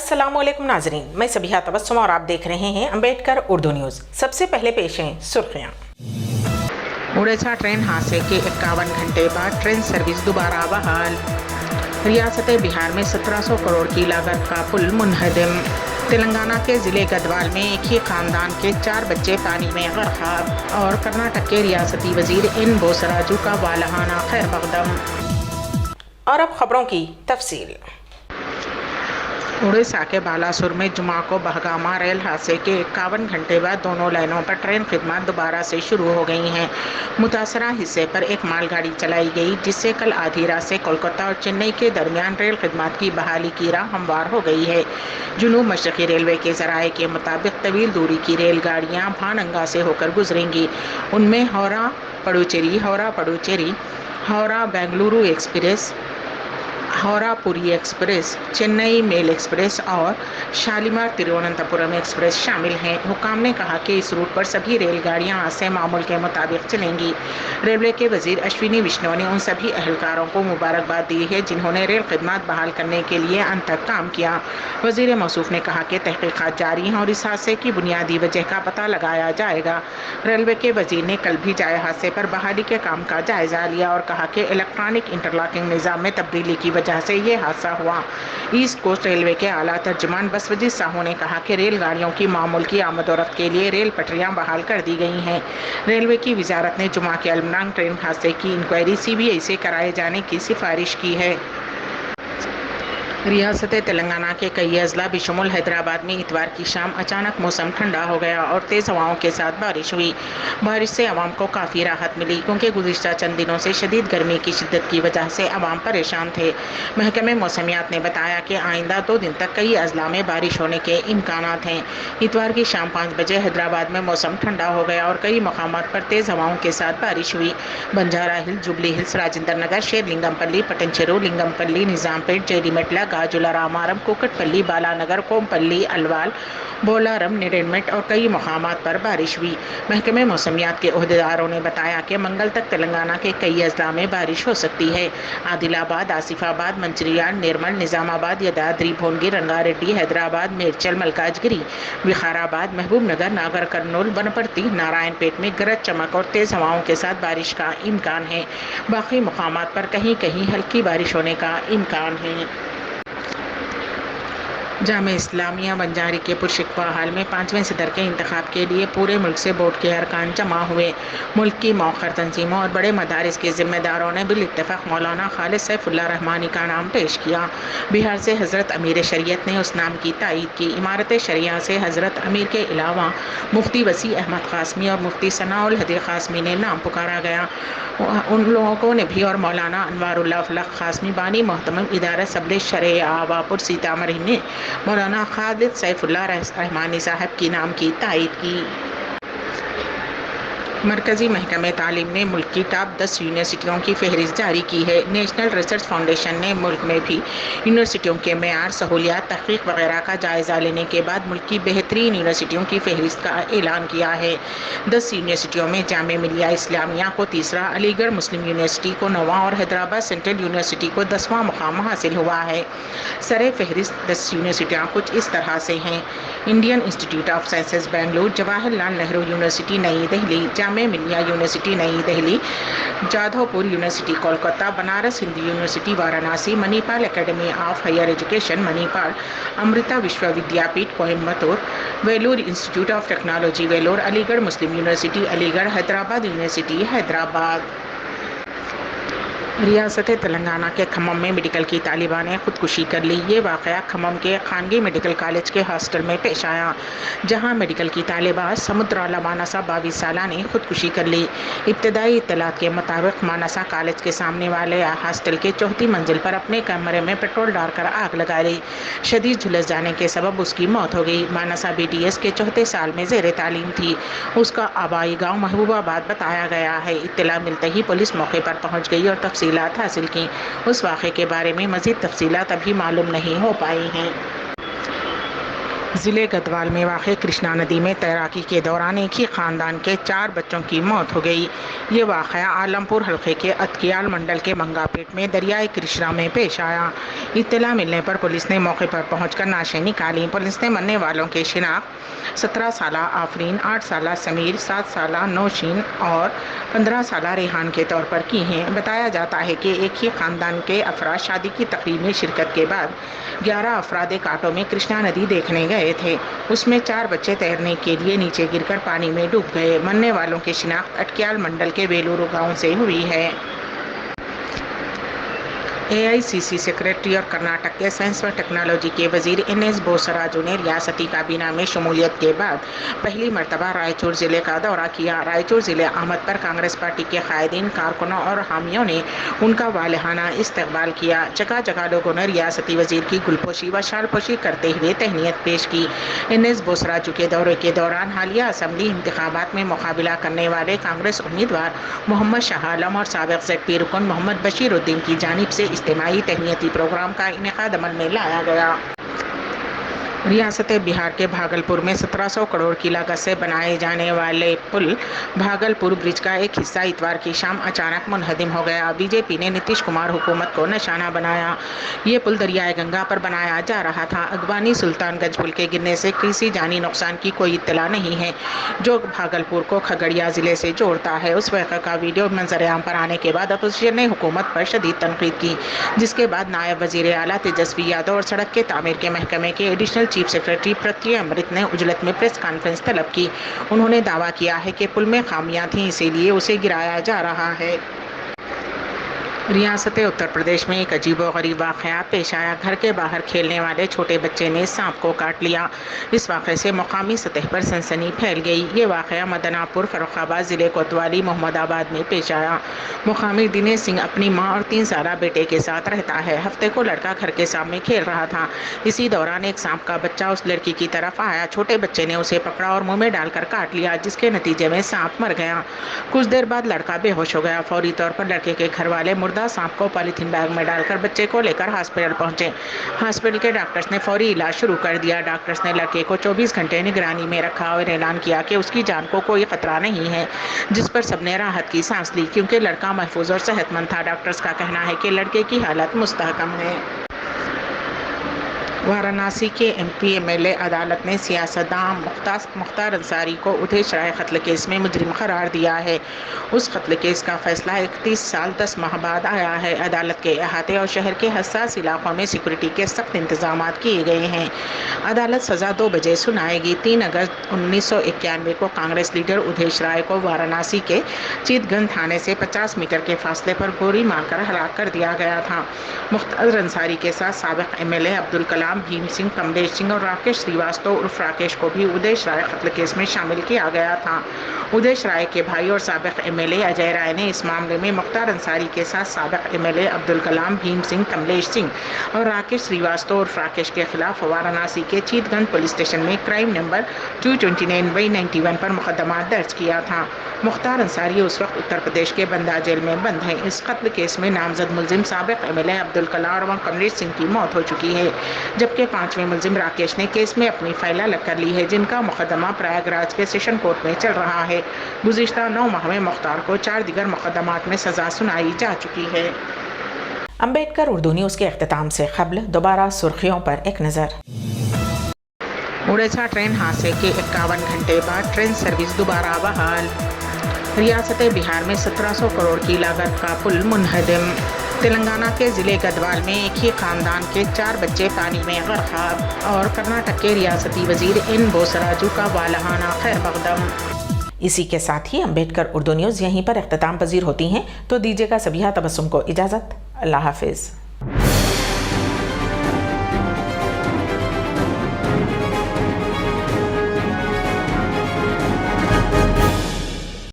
अस्सलाम वालेकुम नाजरीन, मैं सबिहा तबस्सुम और आप देख रहे हैं अम्बेडकर उर्दू न्यूज़। सबसे पहले पेश हैं सुर्खियाँ। उड़ीसा ट्रेन हादसे के 51 घंटे बाद ट्रेन सर्विस दोबारा बहाल। रियासत बिहार में 1700 करोड़ की लागत का पुल मुनहदम। तेलंगाना के ज़िले गदवाल में एक ही खानदान के 4 बच्चे पानी में गर्क। और कर्नाटक के रियासती वजीर एन बोसराजू का वालहाना खैर मकदम। और अब खबरों की तफसील। उड़ीसा के बालासुर में जुमा को बहगामा रेल हादसे के 51 घंटे बाद दोनों लाइनों पर ट्रेन खिदमत दोबारा से शुरू हो गई हैं। मुतासरा हिस्से पर एक मालगाड़ी चलाई गई, जिससे कल आधी रात से कोलकाता और चेन्नई के दरमियान रेल खिदमत की बहाली की राह हमवार हो गई है। जुनूब मशरकी रेलवे के जराये के मुताबिक तवील दूरी की रेलगाड़ियाँ भानंगा से होकर गुजरेंगी। उनमें Howrah Puducherry, Howrah Bengaluru express, Howrah Puri express, Chennai mail express और शालीमार तिरुवनंतपुरम एक्सप्रेस शामिल हैं। हुकाम ने कहा कि इस रूट पर सभी रेलगाड़ियां आज से मामूल के मुताबिक चलेंगी। रेलवे के वजीर अश्विनी वैष्णव ने उन सभी अहलकारों को मुबारकबाद दी है जिन्होंने रेल खिदमत बहाल करने के लिए अंत तक काम किया। वजीर मौसूफ ने कहा कि तहकीकात जारी हैं और इस हादसे की बुनियादी वजह का पता लगाया जाएगा। रेलवे के वजीर ने कल भी जाए हादसे पर बहाली के काम का जायजा लिया और कहा कि इलेक्ट्रॉनिक इंटरलॉकिंग निज़ाम में तब्दीली की वजह से ये हादसा हुआ। ईस्ट कोस्ट रेलवे के आला तर्जुमान बसवजीत साहू ने कहा कि रेलगाड़ियों की मामूल की आमदोरफ्त के लिए रेल पटरियां बहाल कर दी गई हैं। रेलवे की वजारत ने जुमा के अलमनांग ट्रेन हादसे की इंक्वायरी CBI से कराए जाने की सिफारिश की है। रियासत तेलंगाना के कई अजला बिशुमुल हैदराबाद में इतवार की शाम अचानक मौसम ठंडा हो गया और तेज़ हवाओं के साथ बारिश हुई। बारिश से आवाम को काफ़ी राहत मिली, क्योंकि गुज़िश्ता चंद दिनों से शदीद गर्मी की शिद्दत की वजह से आवाम परेशान थे। महकमे मौसमियात ने बताया कि आइंदा 2 दिन तक कई अजला में बारिश होने के इम्कानात हैं। इतवार की शाम 5 बजे हैदराबाद में मौसम ठंडा हो गया और कई मकामात पर तेज़ हवाओं के साथ बारिश हुई। Banjara Hills, Jubilee Hills, Rajendra Nagar, Serilingampally, Patancheru, Lingampally, Nizampet, Jeedimetla, Gajula Ramaram, Kukatpally, Balanagar, Kompally, Alwal, Bolarum, Neredmet और कई मकामात पर बारिश हुई। महकमे मौसमियात के ओहदेदारों ने बताया कि मंगल तक तेलंगाना के कई अजला में बारिश हो सकती है। आदिलाबाद, आसिफाबाद, मंचिरियाल, निर्मल, निज़ामाबाद, यादाद्री, भोनगिर, रंगारेड्डी, हैदराबाद, मेरचल, मलकाजगिरी, विकाराबाद, महबूबनगर, नागर कर्नूल, बनपर्ती, नारायणपेट में गरज चमक और तेज़ हवाओं के साथ बारिश का इम्कान है। बाकी मकामात पर कहीं कहीं हल्की बारिश होने का इम्कान है। जामे इस्लामिया बंजारी के पुरशिकवा हाल में 5वें सदर के इंतखाब के लिए पूरे मुल्क से बोर्ड के अरकान जमा हुए। मुल्क की मौखर तंजीमों और बड़े मदारिस के ज़िम्मेदारों ने बिल इत्तफ़ाक़ मौलाना खालिद सैफुल्लाह रहमानी का नाम पेश किया। बिहार से हज़रत अमीर शरीयत ने उस नाम की तायीद की। इमारत शरिया से हज़रत अमीर के अलावा मुफ्ती वसी अहमद क़ासमी और मुफ्ती सनाउल हदी क़ासमी ने नाम पुकारा गया। उन लोगों ने भी और मौलाना अनवारुल्लाह फलक क़ासमी बानी मोहतमम इदारा सबले शरिया आवापुर सीतामढ़ी ने मौलाना खालिद सैफुल्लाह रहमानी साहब की नाम की तायीद की। मरकज़ी महकमे तालीम ने मुल्क की टॉप 10 यूनिवर्सिटियों की फहरिस्त जारी की है। नेशनल रिसर्च फाउंडेशन ने मुल्क में भी यूनिवर्सिटियों के मेयार, सहूलियात, तहक़ीक़ वगैरह का जायज़ा लेने के बाद मुल्क की बेहतरीन यूनिवर्सिटियों की फहरिस्त का ऐलान किया है। 10 यूनिवर्सिटियों में जामे मिलिया इस्लामिया को तीसरा, अलीगढ़ मुस्लिम यूनिवर्सिटी को 9वां और हैदराबाद सेंट्रल यूनिवर्सिटी को 10वां मुकाम हासिल हुआ है। सरे फहरिस्त 10 यूनिवर्सिटियाँ कुछ इस तरह से हैं: Indian Institute of Sciences Bengaluru, Jawaharlal Nehru University New Delhi, Jamia Millia University New Delhi, Jadavpur University Kolkata, Banaras Hindu University Varanasi, Manipal Academy of Higher Education Manipal, Amrita Vishwa Vidyapeetham Coimbatore, Vellore Institute of Technology Vellore, Aligarh Muslim University Aligarh, Hyderabad University Hyderabad. रियासत तेलंगाना के खम्मम में मेडिकल की तालिबा ने खुदकुशी कर ली। ये वाक़या खम्मम के खानगी मेडिकल कॉलेज के हॉस्टल में पेश आया, जहां मेडिकल की तालिबा समुद्राला मानसा 22 साला ने खुदकुशी कर ली। इब्तदाई इत्तलात के मुताबिक मानसा कॉलेज के सामने वाले हॉस्टल के 4थी मंजिल पर अपने कमरे में पेट्रोल डालकर आग लगा ली। शदीद झुलस जाने के सबब उसकी मौत हो गई। मानसा BTS के 4थे साल में ज़ेर तालीम थी। उसका आबाई गाँव महबूबाबाद बताया गया है। इत्तला मिलते ही पुलिस मौके पर पहुँच गई और तफसीलात हासिल की। उस वाक़े के बारे में मज़ीद तफसीलात अभी मालूम नहीं हो पाई हैं। ضلع گدوال میں واقع کرشنا ندی میں تیراکی کے دوران ایک ہی خاندان کے 4 بچوں کی موت ہو گئی۔ یہ واقعہ عالم پور حلقے کے اتکیال منڈل کے منگا پیٹ میں دریائے کرشنا میں پیش آیا۔ اطلاع ملنے پر پولیس نے موقع پر پہنچ کر نعشیں نکالیں۔ پولیس نے مرنے والوں کی شناخت 17 سالہ آفرین، 8 سالہ سمیر، 7 سالہ نوشین اور 15 سالہ ریحان کے طور پر کی ہے۔ بتایا جاتا ہے کہ ایک ہی خاندان کے افراد شادی کی تقریب میں شرکت کے بعد 11 افراد ایک آٹو میں کرشنا ندی دیکھنے گئے تھے۔ اس میں 4 بچے تیرنے کے لیے نیچے گر کر پانی میں ڈوب گئے۔ مرنے والوں کی شناخت اٹکیال منڈل کے بیلورو گاؤں سے ہوئی ہے۔ AICC سیکریٹری اور کرناٹک کے سائنس و ٹیکنالوجی کے وزیر NS بوسراجو نے ریاستی کابینہ میں شمولیت کے بعد پہلی مرتبہ رائچور ضلع کا دورہ کیا۔ رائچور ضلع آمد پر کانگریس پارٹی کے قائدین، کارکنوں اور حامیوں نے ان کا والہانہ استقبال کیا۔ جگہ جگہ لوگوں نے ریاستی وزیر کی گلپوشی و شال پوشی کرتے ہوئے تہنیت پیش کی۔ NS بوسراجو کے دورے کے دوران حالیہ اسمبلی انتخابات میں مقابلہ کرنے والے کانگریس امیدوار محمد شاہ عالم اور سابق ZP رکن محمد بشیر الدین کی جانب سے اجتماعی تہنیتی پروگرام کا انعقاد عمل میں لایا گیا۔ ریاست بہار کے بھاگلپور میں 1700 کروڑ کی لاگت سے بنائے جانے والے پل بھاگلپور برج کا ایک حصہ اتوار کی شام اچانک منہدم ہو گیا۔ BJP نے نتیش کمار حکومت کو نشانہ بنایا۔ یہ پل دریائے گنگا پر بنایا جا رہا تھا۔ اگوانی سلطان گنج پل کے گرنے سے کسی جانی نقصان کی کوئی اطلاع نہیں ہے، جو بھاگلپور کو کھگڑیا ضلع سے جوڑتا ہے۔ اس واقعے کا ویڈیو منظر عام پر آنے کے بعد اپوزیشن نے حکومت پر شدید تنقید کی، جس کے بعد نائب وزیر اعلیٰ تیجسوی یادو اور سڑک کے تعمیر کے محکمے کے ایڈیشنل چیف سیکرٹری پرتیہ امرت نے اجلت میں پریس کانفرنس طلب کی۔ انہوں نے دعویٰ کیا ہے کہ پل میں خامیاں تھیں، اسی لیے اسے گرایا جا رہا ہے۔ ریاست اتر پردیش میں ایک عجیب و غریب واقعہ پیش آیا۔ گھر کے باہر کھیلنے والے چھوٹے بچے نے سانپ کو کاٹ لیا۔ اس واقعے سے مقامی سطح پر سنسنی پھیل گئی۔ یہ واقعہ مدنا پور فروخ آباد ضلع کوتوالی محمد آباد میں پیش آیا۔ مقامی دنیش سنگھ اپنی ماں اور 3 سالہ بیٹے کے ساتھ رہتا ہے۔ ہفتے کو لڑکا گھر کے سامنے کھیل رہا تھا۔ اسی دوران ایک سانپ کا بچہ اس لڑکی کی طرف آیا۔ چھوٹے بچے نے اسے پکڑا اور منہ میں ڈال کر کاٹ لیا، جس کے نتیجے میں سانپ مر گیا۔ کچھ دیر بعد لڑکا بے ہوش ہو گیا۔ فوری طور پر لڑکے کے گھر والے مردہ سانپ کو پالیتھین بیگ میں ڈال کر بچے کو لے کر ہاسپٹل پہنچے۔ ہاسپٹل کے ڈاکٹرز نے فوری علاج شروع کر دیا۔ ڈاکٹرز نے لڑکے کو 24 گھنٹے نگرانی میں رکھا اور اعلان کیا کہ اس کی جان کو کوئی خطرہ نہیں ہے، جس پر سب نے راحت کی سانس لی، کیونکہ لڑکا محفوظ اور صحت مند تھا۔ ڈاکٹرز کا کہنا ہے کہ لڑکے کی حالت مستحکم ہے۔ وارانسی کے MP MLA عدالت نے سیاستداں مختار انصاری کو ادھیش رائے قتل کیس میں مجرم قرار دیا ہے۔ اس قتل کیس کا فیصلہ 31 سال 10 ماہ بعد آیا ہے۔ عدالت کے احاطے اور شہر کے حساس علاقوں میں سیکورٹی کے سخت انتظامات کیے گئے ہیں۔ عدالت سزا 2 بجے سنائے گی۔ 3 اگست 1991 کو کانگریس لیڈر ادھیش رائے کو وارانسی کے چیت گنج تھانے سے 50 میٹر کے فاصلے پر گولی مار کر ہلاک کر دیا گیا تھا۔ مختار انصاری کے ساتھ سابق MLA عبدالکلام، بھیم سنگھ، کملیش سنگھ اور راکیش سریواستو عرف راکیش کو بھی ادھیش رائے قتل کیس میں شامل کیا گیا تھا۔ ادھیش رائے کے بھائی اور سابق MLA اجے رائے نے اس معاملے میں مختار انصاری کے ساتھ سابق MLA عبدالکلام، بھیم سنگھ، کملیش سنگھ اور راکیش سریواستو عرف راکیش کے خلاف وارانسی کے چیت گنج پولیس اسٹیشن میں کرائم نمبر 229/91 پر مقدمہ درج کیا تھا۔ مختار انصاری اس وقت اتر پردیش کے بندا جیل میں بند ہیں۔ اس قتل کیس میں نامزد ملزم سابق MLA عبدالکلام اور کملیش سنگھ کی موت ہو چکی ہے، جبکہ 5ویں ملزم راکیش نے کیس میں اپنی فائل الگ کر لی ہے، جن کا مقدمہ پریاگ راج کے سیشن کورٹ میں چل رہا ہے۔ گزشتہ 9 ماہ میں مختار کو 4 دیگر مقدمات میں سزا سنائی جا چکی ہے۔ امبیڈکر اردو نیوز کے اختتام سے قبل دوبارہ سرخیوں پر ایک نظر۔ اڑیسہ ٹرین حادثے کے 51 گھنٹے بعد ٹرین سروس دوبارہ بحال۔ ریاست بہار میں 1700 کروڑ کی لاگت کا پل منہدم۔ تلنگانہ کے ضلع گدوال میں ایک ہی خاندان کے 4 بچے پانی میں غرق، اور کرناٹک کے ریاستی وزیر N بوسراجو کا والہانہ خیر مقدم۔ اسی کے ساتھ ہی امبیڈکر اردو نیوز یہیں پر اختتام پذیر ہوتی ہیں، تو دیجیے گا سبیہ تبسم کو اجازت۔ اللہ حافظ۔